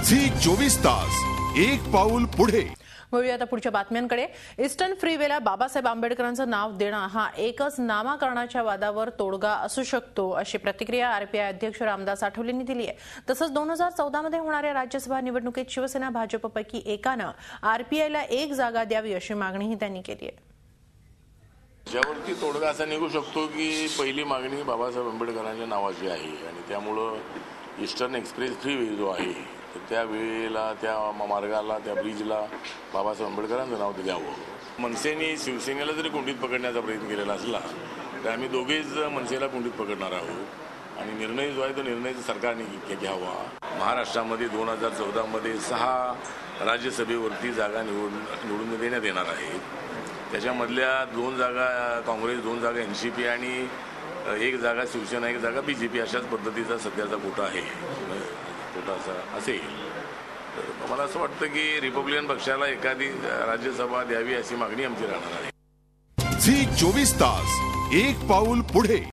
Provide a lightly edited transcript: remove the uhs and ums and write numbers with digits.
Zee 24 तास एक पाऊल पुढे। वळूया आता पुढच्या बातम्यांकडे। ईस्टर्न फ्रीवेला बाबासाहेब आंबेडकरांचं नाव देणं हा एकच नामकरणाच्या वादावर तोडगा असू शकतो, अशी प्रतिक्रिया आरपीआय अध्यक्ष रामदास आठवलेंनी दिली आहे। तसंच 2014 मध्ये होणाऱ्या राज्यसभा निवडणुकीत शिवसेना भाजपपैकी एकानं आरपीआयला एक जागा द्यावी अशी मागणीही त्यांनी केली आहे। ज्यावरती तोडगा असा निघू शकतो की पहिली मागणी बाबासाहेब आंबेडकरांच्या नावाची आहे आणि त्यामुळं ईस्टर्न एक्सप्रेस फ्रीवे जो आहे तर त्या वेळेला त्या मार्गाला त्या ब्रिजला बाबासाहेब आंबेडकरांचं नाव द्यावं। मनसेने शिवसेनेला जरी कुंडीत पकडण्याचा प्रयत्न केलेला असला तर आम्ही दोघेच मनसेला कुंडीत पकडणार आहोत आणि निर्णय जो आहे तो निर्णय सरकारने घ्यावा। महाराष्ट्रामध्ये 2014 मध्ये 6 राज्यसभेवरती जागा निवडून देण्यात येणार आहेत। त्याच्यामधल्या 2 जागा काँग्रेस, 2 जागा एनसीपी आणि 1 जागा शिवसेना, 1 जागा बीजेपी अशाच पद्धतीचा सध्याचा कोटा आहे, कोटा असेल। तर मला असं वाटतं की रिपब्लिकन पक्षाला एखादी राज्यसभा द्यावी अशी मागणी आमची राहणार आहे। झी 24 तास एक पाऊल पुढे।